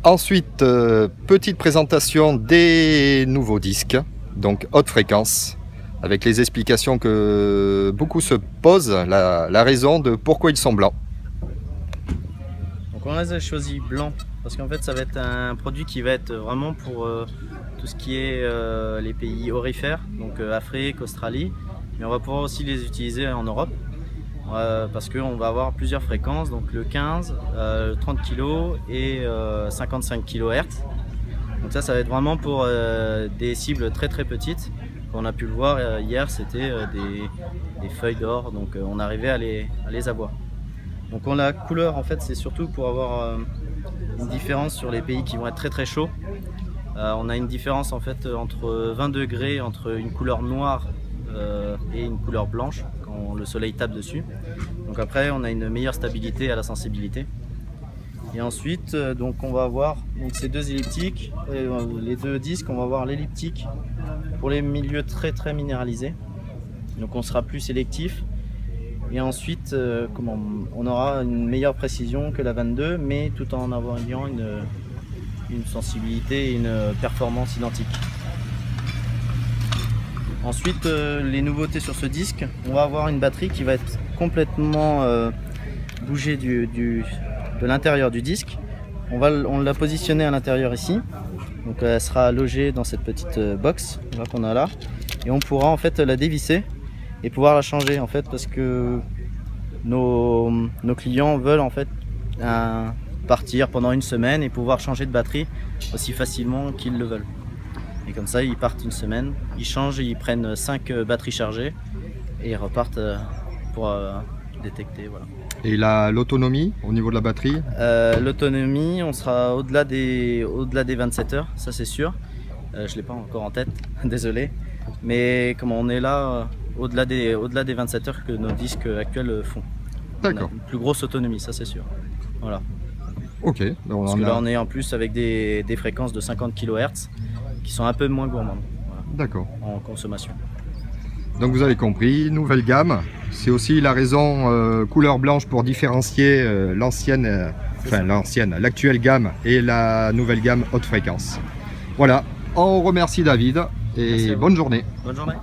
Ensuite, petite présentation des nouveaux disques, donc haute fréquence, avec les explications que beaucoup se posent, la raison de pourquoi ils sont blancs. Donc on les a choisis blancs parce qu'en fait ça va être un produit qui va être vraiment pour tout ce qui est les pays aurifères, donc Afrique, Australie, mais on va pouvoir aussi les utiliser en Europe parce qu'on va avoir plusieurs fréquences, donc le 15, 30 kg et 55 kHz. Donc ça va être vraiment pour des cibles très petites. On a pu le voir hier, c'était des feuilles d'or, donc on arrivait à les avoir. Donc la couleur en fait c'est surtout pour avoir une différence sur les pays qui vont être très chauds. On a une différence en fait entre 20 degrés entre une couleur noire et une couleur blanche quand le soleil tape dessus. Donc après on a une meilleure stabilité à la sensibilité. Et ensuite donc on va avoir donc ces deux elliptiques, les deux disques, on va avoir l'elliptique pour les milieux très minéralisés. Donc on sera plus sélectif. Et ensuite, on aura une meilleure précision que la 22, mais tout en ayant une sensibilité et une performance identique. Ensuite, les nouveautés sur ce disque, on va avoir une batterie qui va être complètement bougée de l'intérieur du disque. On l'a positionnée à l'intérieur ici, donc elle sera logée dans cette petite box qu'on a là, et on pourra en fait la dévisser et pouvoir la changer en fait, parce que nos clients veulent en fait partir pendant une semaine et pouvoir changer de batterie aussi facilement qu'ils le veulent. Et comme ça ils partent une semaine, ils changent, ils prennent 5 batteries chargées et ils repartent pour détecter, voilà. Et l'autonomie au niveau de la batterie? L'autonomie, on sera au-delà des 27 heures, ça c'est sûr. Je ne l'ai pas encore en tête, désolé. Mais comme on est là, au-delà des 27 heures que nos disques actuels font. D'accord. Une plus grosse autonomie, ça c'est sûr. Voilà. Ok. Donc parce que là on est en plus avec des fréquences de 50 kHz qui sont un peu moins gourmandes. Voilà, d'accord. en consommation. Donc vous avez compris, nouvelle gamme. C'est aussi la raison couleur blanche pour différencier l'actuelle gamme et la nouvelle gamme haute fréquence. Voilà, on remercie David et bonne journée. Bonne journée.